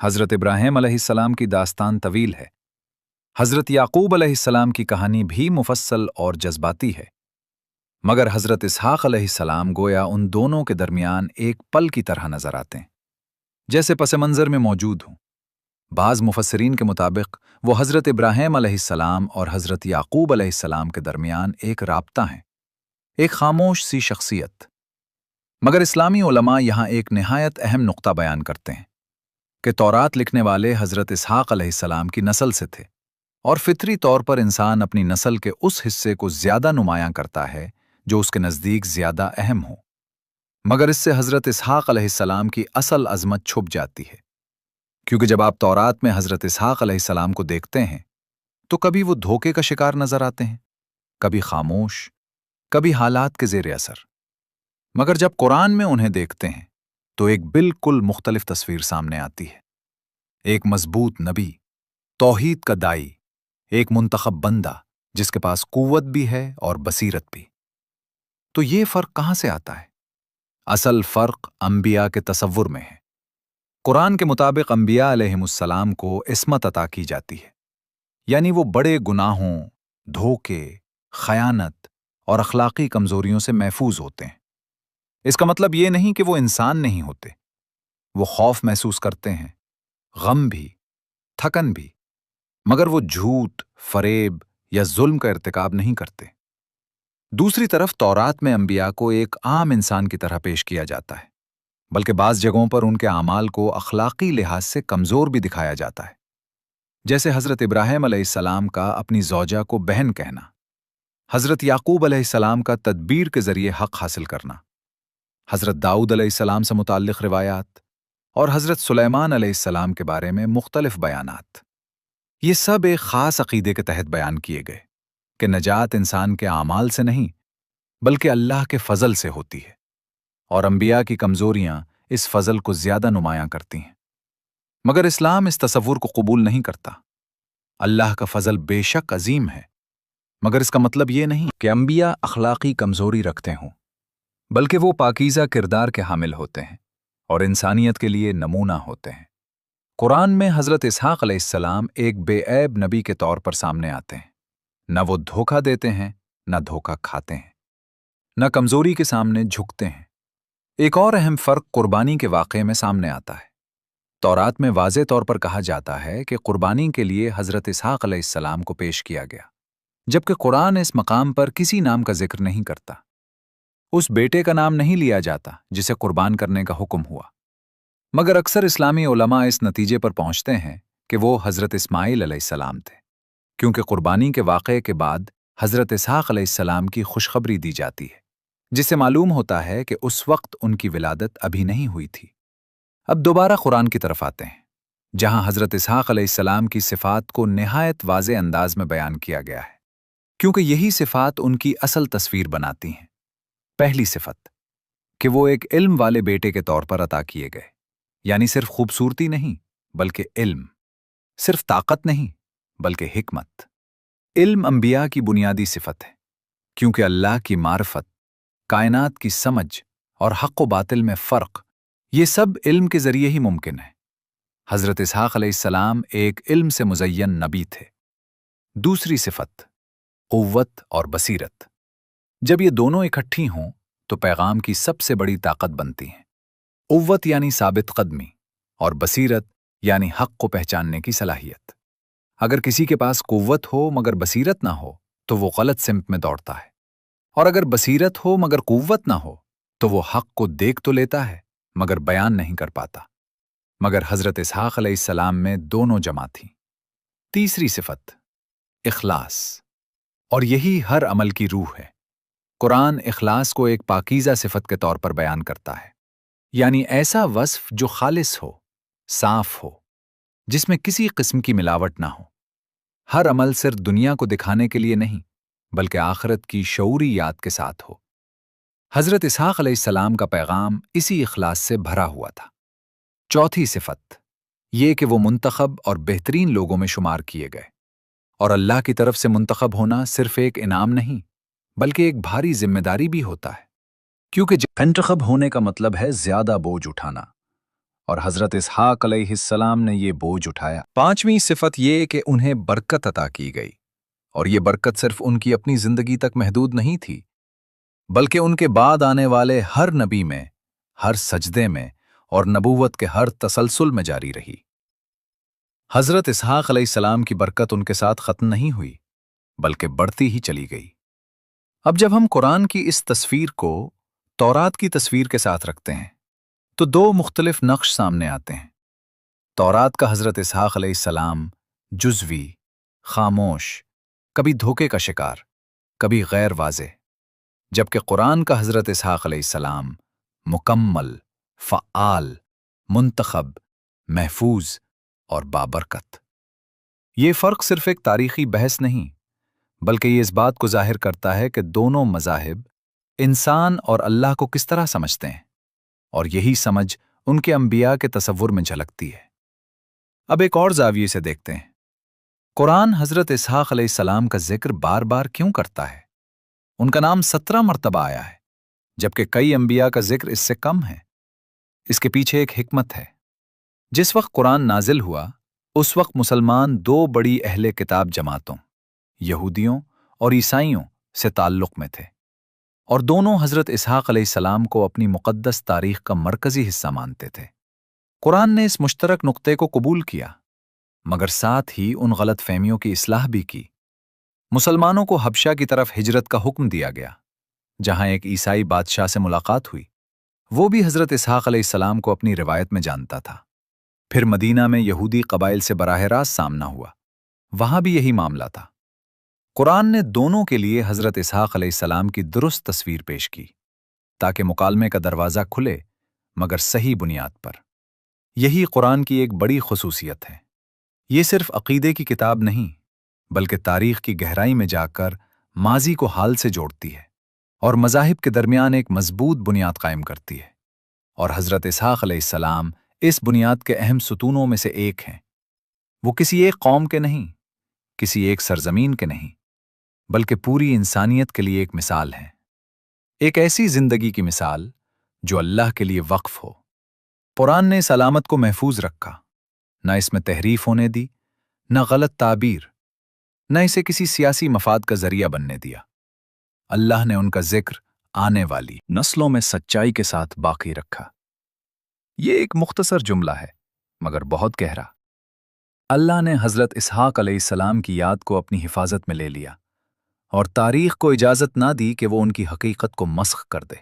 حضرت ابراہیم علیہ السلام کی داستان طویل ہے۔ حضرت یعقوب علیہ السلام کی کہانی بھی مفصل اور جذباتی ہے، مگر حضرت اسحاق علیہ السلام گویا ان دونوں کے درمیان ایک پل کی طرح نظر آتے ہیں، جیسے پس منظر میں موجود ہوں۔ بعض مفسرین کے مطابق وہ حضرت ابراہیم علیہ السلام اور حضرت یعقوب علیہ السلام کے درمیان ایک رابطہ ہیں، ایک خاموش سی شخصیت۔ مگر اسلامی علماء یہاں ایک نہایت اہم نقطہ بیان کرتے ہیں کہ تورات لکھنے والے حضرت اسحاق علیہ السلام کی نسل سے تھے، اور فطری طور پر انسان اپنی نسل کے اس حصے کو زیادہ نمایاں کرتا ہے جو اس کے نزدیک زیادہ اہم ہو۔ مگر اس سے حضرت اسحاق علیہ السلام کی اصل عظمت چھپ جاتی ہے، کیونکہ جب آپ تورات میں حضرت اسحاق علیہ السلام کو دیکھتے ہیں تو کبھی وہ دھوکے کا شکار نظر آتے ہیں، کبھی خاموش، کبھی حالات کے زیر اثر۔ مگر جب قرآن میں انہیں دیکھتے ہیں تو ایک بالکل مختلف تصویر سامنے آتی ہے، ایک مضبوط نبی، توحید کا دائی، ایک منتخب بندہ جس کے پاس قوت بھی ہے اور بصیرت بھی۔ تو یہ فرق کہاں سے آتا ہے؟ اصل فرق انبیاء کے تصور میں ہے۔ قرآن کے مطابق انبیاء علیہم السلام کو عصمت عطا کی جاتی ہے، یعنی وہ بڑے گناہوں، دھوکے، خیانت اور اخلاقی کمزوریوں سے محفوظ ہوتے ہیں۔ اس کا مطلب یہ نہیں کہ وہ انسان نہیں ہوتے، وہ خوف محسوس کرتے ہیں، غم بھی، تھکن بھی، مگر وہ جھوٹ، فریب یا ظلم کا ارتکاب نہیں کرتے۔ دوسری طرف تورات میں انبیاء کو ایک عام انسان کی طرح پیش کیا جاتا ہے، بلکہ بعض جگہوں پر ان کے اعمال کو اخلاقی لحاظ سے کمزور بھی دکھایا جاتا ہے، جیسے حضرت ابراہیم علیہ السلام کا اپنی زوجہ کو بہن کہنا، حضرت یعقوب علیہ السلام کا تدبیر کے ذریعے حق حاصل کرنا، حضرت داؤد علیہ السلام سے متعلق روایات اور حضرت سلیمان علیہ السلام کے بارے میں مختلف بیانات۔ یہ سب ایک خاص عقیدے کے تحت بیان کیے گئے کہ نجات انسان کے اعمال سے نہیں بلکہ اللہ کے فضل سے ہوتی ہے، اور انبیاء کی کمزوریاں اس فضل کو زیادہ نمایاں کرتی ہیں۔ مگر اسلام اس تصور کو قبول نہیں کرتا۔ اللہ کا فضل بے شک عظیم ہے، مگر اس کا مطلب یہ نہیں کہ انبیاء اخلاقی کمزوری رکھتے ہوں، بلکہ وہ پاکیزہ کردار کے حامل ہوتے ہیں اور انسانیت کے لیے نمونہ ہوتے ہیں۔ قرآن میں حضرت اسحاق علیہ السلام ایک بے عیب نبی کے طور پر سامنے آتے ہیں، نہ وہ دھوکہ دیتے ہیں، نہ دھوکہ کھاتے ہیں، نہ کمزوری کے سامنے جھکتے ہیں۔ ایک اور اہم فرق قربانی کے واقعے میں سامنے آتا ہے۔ تورات میں واضح طور پر کہا جاتا ہے کہ قربانی کے لیے حضرت اسحاق علیہ السلام کو پیش کیا گیا، جبکہ قرآن اس مقام پر کسی نام کا ذکر نہیں کرتا۔ اس بیٹے کا نام نہیں لیا جاتا جسے قربان کرنے کا حکم ہوا، مگر اکثر اسلامی علماء اس نتیجے پر پہنچتے ہیں کہ وہ حضرت اسماعیل علیہ السلام تھے، کیونکہ قربانی کے واقعے کے بعد حضرت اسحاق علیہ السلام کی خوشخبری دی جاتی ہے، جس سے معلوم ہوتا ہے کہ اس وقت ان کی ولادت ابھی نہیں ہوئی تھی۔ اب دوبارہ قرآن کی طرف آتے ہیں، جہاں حضرت اسحاق علیہ السلام کی صفات کو نہایت واضح انداز میں بیان کیا گیا ہے، کیونکہ یہی صفات ان کی اصل تصویر بناتی ہیں۔ پہلی صفت کہ وہ ایک علم والے بیٹے کے طور پر عطا کیے گئے، یعنی صرف خوبصورتی نہیں بلکہ علم، صرف طاقت نہیں بلکہ حکمت۔ علم انبیاء کی بنیادی صفت ہے، کیونکہ اللہ کی معرفت، کائنات کی سمجھ اور حق و باطل میں فرق، یہ سب علم کے ذریعے ہی ممکن ہے۔ حضرت اسحاق علیہ السلام ایک علم سے مزین نبی تھے۔ دوسری صفت قوت اور بصیرت۔ جب یہ دونوں اکٹھی ہوں تو پیغام کی سب سے بڑی طاقت بنتی ہیں۔ قوت یعنی ثابت قدمی، اور بصیرت یعنی حق کو پہچاننے کی صلاحیت۔ اگر کسی کے پاس قوت ہو مگر بصیرت نہ ہو تو وہ غلط سمت میں دوڑتا ہے، اور اگر بصیرت ہو مگر قوت نہ ہو تو وہ حق کو دیکھ تو لیتا ہے مگر بیان نہیں کر پاتا۔ مگر حضرت اسحاق علیہ السلام میں دونوں جمع تھیں۔ تیسری صفت اخلاص، اور یہی ہر عمل کی روح ہے۔ قرآن اخلاص کو ایک پاکیزہ صفت کے طور پر بیان کرتا ہے، یعنی ایسا وصف جو خالص ہو، صاف ہو، جس میں کسی قسم کی ملاوٹ نہ ہو۔ ہر عمل صرف دنیا کو دکھانے کے لیے نہیں بلکہ آخرت کی شعوری یاد کے ساتھ ہو۔ حضرت اسحاق علیہ السلام کا پیغام اسی اخلاص سے بھرا ہوا تھا۔ چوتھی صفت یہ کہ وہ منتخب اور بہترین لوگوں میں شمار کیے گئے، اور اللہ کی طرف سے منتخب ہونا صرف ایک انعام نہیں بلکہ ایک بھاری ذمہ داری بھی ہوتا ہے، کیونکہ منتخب ہونے کا مطلب ہے زیادہ بوجھ اٹھانا، اور حضرت اسحاق علیہ السلام نے یہ بوجھ اٹھایا۔ پانچویں صفت یہ کہ انہیں برکت عطا کی گئی، اور یہ برکت صرف ان کی اپنی زندگی تک محدود نہیں تھی، بلکہ ان کے بعد آنے والے ہر نبی میں، ہر سجدے میں اور نبوت کے ہر تسلسل میں جاری رہی۔ حضرت اسحاق علیہ السلام کی برکت ان کے ساتھ ختم نہیں ہوئی، بلکہ بڑھتی ہی چلی گئی۔ اب جب ہم قرآن کی اس تصویر کو تورات کی تصویر کے ساتھ رکھتے ہیں تو دو مختلف نقش سامنے آتے ہیں۔ تورات کا حضرت اسحاق علیہ السلام جزوی، خاموش، کبھی دھوکے کا شکار، کبھی غیر واضح، جبکہ قرآن کا حضرت اسحاق علیہ السلام مکمل، فعال، منتخب، محفوظ اور بابرکت۔ یہ فرق صرف ایک تاریخی بحث نہیں، بلکہ یہ اس بات کو ظاہر کرتا ہے کہ دونوں مذاہب انسان اور اللہ کو کس طرح سمجھتے ہیں، اور یہی سمجھ ان کے انبیاء کے تصور میں جھلکتی ہے۔ اب ایک اور زاویے سے دیکھتے ہیں، قرآن حضرت اسحاق علیہ السلام کا ذکر بار بار کیوں کرتا ہے؟ ان کا نام 17 مرتبہ آیا ہے، جبکہ کئی انبیاء کا ذکر اس سے کم ہے۔ اس کے پیچھے ایک حکمت ہے۔ جس وقت قرآن نازل ہوا، اس وقت مسلمان دو بڑی اہل کتاب جماعتوں، یہودیوں اور عیسائیوں سے تعلق میں تھے، اور دونوں حضرت اسحاق علیہ السلام کو اپنی مقدس تاریخ کا مرکزی حصہ مانتے تھے۔ قرآن نے اس مشترک نقطے کو قبول کیا، مگر ساتھ ہی ان غلط فہمیوں کی اصلاح بھی کی۔ مسلمانوں کو حبشہ کی طرف ہجرت کا حکم دیا گیا، جہاں ایک عیسائی بادشاہ سے ملاقات ہوئی۔ وہ بھی حضرت اسحاق علیہ السلام کو اپنی روایت میں جانتا تھا۔ پھر مدینہ میں یہودی قبائل سے براہ راست سامنا ہوا، وہاں بھی یہی معاملہ تھا۔ قرآن نے دونوں کے لیے حضرت اسحاق علیہ السلام کی درست تصویر پیش کی، تاکہ مکالمے کا دروازہ کھلے، مگر صحیح بنیاد پر۔ یہی قرآن کی ایک بڑی خصوصیت ہے۔ یہ صرف عقیدے کی کتاب نہیں، بلکہ تاریخ کی گہرائی میں جا کر ماضی کو حال سے جوڑتی ہے، اور مذاہب کے درمیان ایک مضبوط بنیاد قائم کرتی ہے۔ اور حضرت اسحاق علیہ السلام اس بنیاد کے اہم ستونوں میں سے ایک ہیں۔ وہ کسی ایک قوم کے نہیں، کسی ایک سرزمین کے نہیں، بلکہ پوری انسانیت کے لیے ایک مثال ہیں۔ ایک ایسی زندگی کی مثال جو اللہ کے لیے وقف ہو۔ قرآن نے اس علامت کو محفوظ رکھا، نہ اس میں تحریف ہونے دی، نہ غلط تعبیر، نہ اسے کسی سیاسی مفاد کا ذریعہ بننے دیا۔ اللہ نے ان کا ذکر آنے والی نسلوں میں سچائی کے ساتھ باقی رکھا۔ یہ ایک مختصر جملہ ہے، مگر بہت گہرا۔ اللہ نے حضرت اسحاق علیہ السلام کی یاد کو اپنی حفاظت میں لے لیا، اور تاریخ کو اجازت نہ دی کہ وہ ان کی حقیقت کو مسخ کر دے۔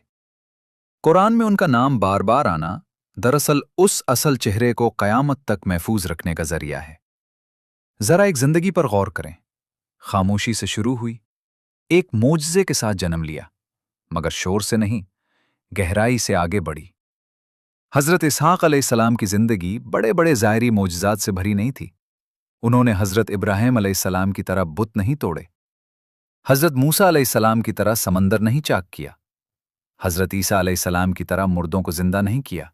قرآن میں ان کا نام بار بار آنا دراصل اس اصل چہرے کو قیامت تک محفوظ رکھنے کا ذریعہ ہے۔ ذرا ایک زندگی پر غور کریں۔ خاموشی سے شروع ہوئی، ایک معجزے کے ساتھ جنم لیا، مگر شور سے نہیں، گہرائی سے آگے بڑھی۔ حضرت اسحاق علیہ السلام کی زندگی بڑے بڑے ظاہری معجزات سے بھری نہیں تھی۔ انہوں نے حضرت ابراہیم علیہ السلام کی طرح بت نہیں توڑے، حضرت موسیٰ علیہ السلام کی طرح سمندر نہیں چاک کیا، حضرت عیسیٰ علیہ السلام کی طرح مردوں کو زندہ نہیں کیا،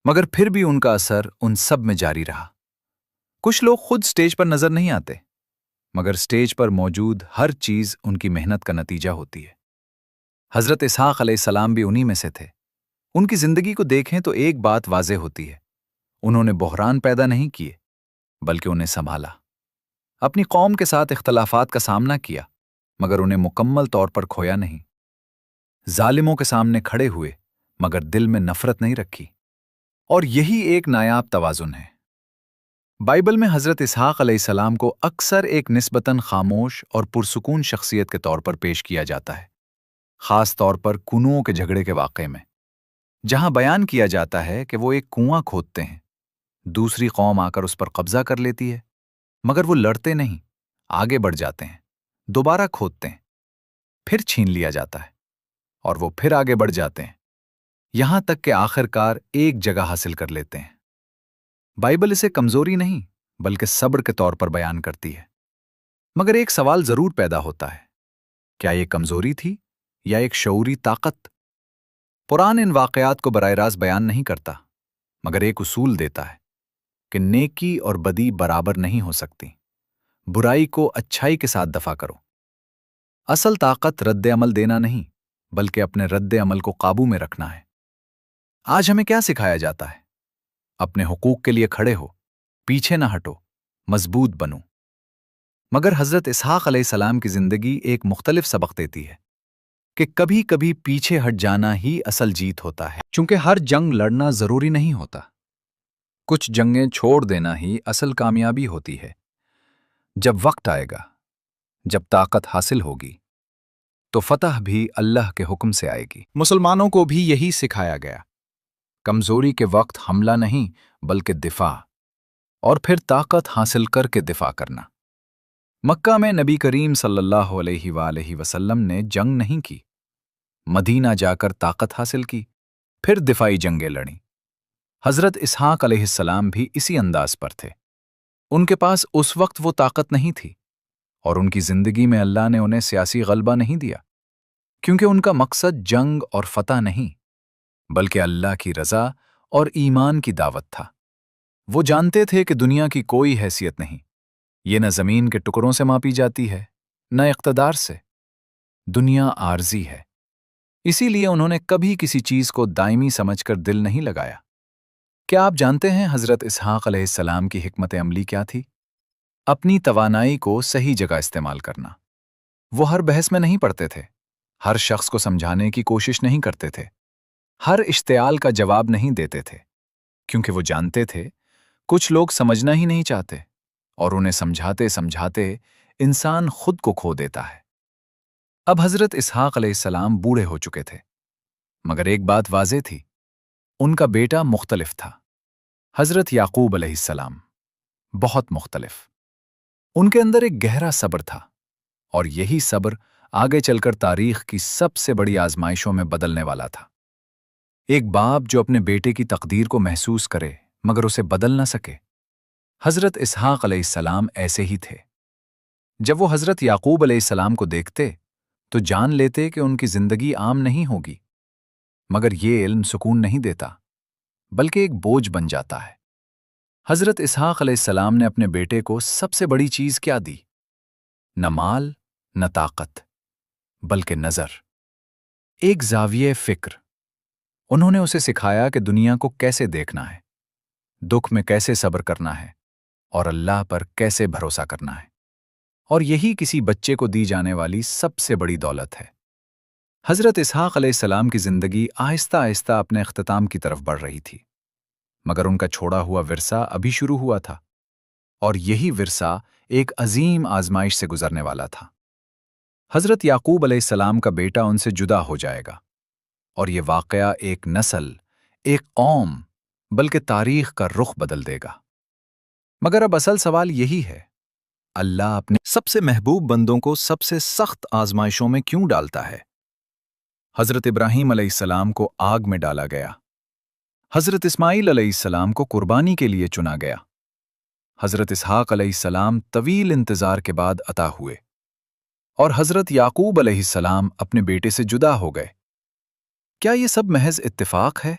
مگر پھر بھی ان کا اثر ان سب میں جاری رہا۔ کچھ لوگ خود سٹیج پر نظر نہیں آتے، مگر سٹیج پر موجود ہر چیز ان کی محنت کا نتیجہ ہوتی ہے۔ حضرت اسحاق علیہ السلام بھی انہی میں سے تھے۔ ان کی زندگی کو دیکھیں تو ایک بات واضح ہوتی ہے، انہوں نے بحران پیدا نہیں کیے، بلکہ انہیں سنبھالا۔ اپنی قوم کے ساتھ اختلافات کا سامنا کیا، مگر انہیں مکمل طور پر کھویا نہیں۔ ظالموں کے سامنے کھڑے ہوئے، مگر دل میں نفرت نہیں رکھی۔ اور یہی ایک نایاب توازن ہے۔ بائبل میں حضرت اسحاق علیہ السلام کو اکثر ایک نسبتاً خاموش اور پرسکون شخصیت کے طور پر پیش کیا جاتا ہے، خاص طور پر کنوؤں کے جھگڑے کے واقعے میں، جہاں بیان کیا جاتا ہے کہ وہ ایک کنواں کھودتے ہیں، دوسری قوم آ کر اس پر قبضہ کر لیتی ہے، مگر وہ لڑتے نہیں، آگے بڑھ جاتے ہیں، دوبارہ کھودتے ہیں، پھر چھین لیا جاتا ہے، اور وہ پھر آگے بڑھ جاتے ہیں، یہاں تک کہ آخر کار ایک جگہ حاصل کر لیتے ہیں۔ بائبل اسے کمزوری نہیں، بلکہ صبر کے طور پر بیان کرتی ہے۔ مگر ایک سوال ضرور پیدا ہوتا ہے، کیا یہ کمزوری تھی یا ایک شعوری طاقت؟ قرآن ان واقعات کو براہ راست بیان نہیں کرتا، مگر ایک اصول دیتا ہے کہ نیکی اور بدی برابر نہیں ہو سکتی۔ برائی کو اچھائی کے ساتھ دفع کرو۔ اصل طاقت رد عمل دینا نہیں، بلکہ اپنے رد عمل کو قابو میں رکھنا ہے۔ آج ہمیں کیا سکھایا جاتا ہے؟ اپنے حقوق کے لیے کھڑے ہو، پیچھے نہ ہٹو، مضبوط بنو۔ مگر حضرت اسحاق علیہ السلام کی زندگی ایک مختلف سبق دیتی ہے کہ کبھی کبھی پیچھے ہٹ جانا ہی اصل جیت ہوتا ہے، چونکہ ہر جنگ لڑنا ضروری نہیں ہوتا۔ کچھ جنگیں چھوڑ دینا ہی اصل کامیابی ہوتی ہے۔ جب وقت آئے گا، جب طاقت حاصل ہوگی، تو فتح بھی اللہ کے حکم سے آئے گی۔ مسلمانوں کو بھی یہی سکھایا گیا، کمزوری کے وقت حملہ نہیں بلکہ دفاع، اور پھر طاقت حاصل کر کے دفاع کرنا۔ مکہ میں نبی کریم صلی اللہ علیہ وآلہ وسلم نے جنگ نہیں کی، مدینہ جا کر طاقت حاصل کی، پھر دفاعی جنگیں لڑیں۔ حضرت اسحاق علیہ السلام بھی اسی انداز پر تھے۔ ان کے پاس اس وقت وہ طاقت نہیں تھی، اور ان کی زندگی میں اللہ نے انہیں سیاسی غلبہ نہیں دیا، کیونکہ ان کا مقصد جنگ اور فتح نہیں بلکہ اللہ کی رضا اور ایمان کی دعوت تھا۔ وہ جانتے تھے کہ دنیا کی کوئی حیثیت نہیں، یہ نہ زمین کے ٹکڑوں سے ماپی جاتی ہے، نہ اقتدار سے۔ دنیا عارضی ہے، اسی لیے انہوں نے کبھی کسی چیز کو دائمی سمجھ کر دل نہیں لگایا۔ کیا آپ جانتے ہیں حضرت اسحاق علیہ السلام کی حکمت عملی کیا تھی؟ اپنی توانائی کو صحیح جگہ استعمال کرنا۔ وہ ہر بحث میں نہیں پڑتے تھے، ہر شخص کو سمجھانے کی کوشش نہیں کرتے تھے، ہر اشتعال کا جواب نہیں دیتے تھے، کیونکہ وہ جانتے تھے کچھ لوگ سمجھنا ہی نہیں چاہتے، اور انہیں سمجھاتے سمجھاتے انسان خود کو کھو دیتا ہے۔ اب حضرت اسحاق علیہ السلام بوڑھے ہو چکے تھے، مگر ایک بات واضح تھی، ان کا بیٹا مختلف تھا۔ حضرت یعقوب علیہ السلام بہت مختلف۔ ان کے اندر ایک گہرا صبر تھا، اور یہی صبر آگے چل کر تاریخ کی سب سے بڑی آزمائشوں میں بدلنے والا تھا۔ ایک باپ جو اپنے بیٹے کی تقدیر کو محسوس کرے مگر اسے بدل نہ سکے۔ حضرت اسحاق علیہ السلام ایسے ہی تھے۔ جب وہ حضرت یعقوب علیہ السلام کو دیکھتے تو جان لیتے کہ ان کی زندگی عام نہیں ہوگی، مگر یہ علم سکون نہیں دیتا بلکہ ایک بوجھ بن جاتا ہے۔ حضرت اسحاق علیہ السلام نے اپنے بیٹے کو سب سے بڑی چیز کیا دی؟ نہ مال، نہ طاقت، بلکہ نظر، ایک زاویہ فکر۔ انہوں نے اسے سکھایا کہ دنیا کو کیسے دیکھنا ہے، دکھ میں کیسے صبر کرنا ہے، اور اللہ پر کیسے بھروسہ کرنا ہے۔ اور یہی کسی بچے کو دی جانے والی سب سے بڑی دولت ہے۔ حضرت اسحاق علیہ السلام کی زندگی آہستہ آہستہ اپنے اختتام کی طرف بڑھ رہی تھی، مگر ان کا چھوڑا ہوا ورثہ ابھی شروع ہوا تھا، اور یہی ورثہ ایک عظیم آزمائش سے گزرنے والا تھا۔ حضرت یعقوب علیہ السلام کا بیٹا ان سے جدا ہو جائے گا، اور یہ واقعہ ایک نسل، ایک قوم، بلکہ تاریخ کا رخ بدل دے گا۔ مگر اب اصل سوال یہی ہے، اللہ اپنے سب سے محبوب بندوں کو سب سے سخت آزمائشوں میں کیوں ڈالتا ہے؟ حضرت ابراہیم علیہ السلام کو آگ میں ڈالا گیا، حضرت اسماعیل علیہ السلام کو قربانی کے لیے چنا گیا، حضرت اسحاق علیہ السلام طویل انتظار کے بعد عطا ہوئے، اور حضرت یعقوب علیہ السلام اپنے بیٹے سے جدا ہو گئے۔ کیا یہ سب محض اتفاق ہے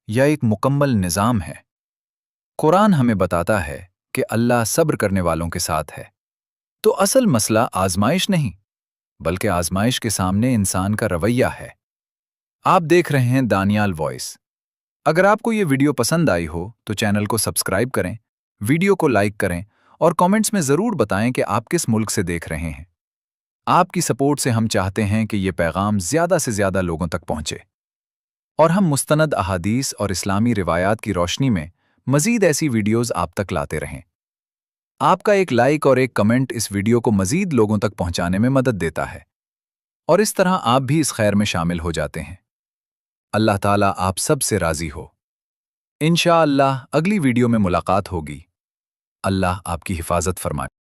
یا ایک مکمل نظام ہے؟ قرآن ہمیں بتاتا ہے کہ اللہ صبر کرنے والوں کے ساتھ ہے۔ تو اصل مسئلہ آزمائش نہیں بلکہ آزمائش کے سامنے انسان کا رویہ ہے۔ آپ دیکھ رہے ہیں دانیال وائس۔ اگر آپ کو یہ ویڈیو پسند آئی ہو تو چینل کو سبسکرائب کریں، ویڈیو کو لائک کریں، اور کامنٹس میں ضرور بتائیں کہ آپ کس ملک سے دیکھ رہے ہیں۔ آپ کی سپورٹ سے ہم چاہتے ہیں کہ یہ پیغام زیادہ سے زیادہ لوگوں تک پہنچے، اور ہم مستند احادیث اور اسلامی روایات کی روشنی میں مزید ایسی ویڈیوز آپ تک لاتے رہیں۔ آپ کا ایک لائک اور ایک کمنٹ اس ویڈیو کو مزید لوگوں تک پہنچانے میں مدد دیتا ہے، اور اس طرح آپ بھی اس خیر میں شامل ہو جاتے ہیں۔ اللہ تعالیٰ آپ سب سے راضی ہو۔ انشاءاللہ اگلی ویڈیو میں ملاقات ہوگی۔ اللہ آپ کی حفاظت فرمائے۔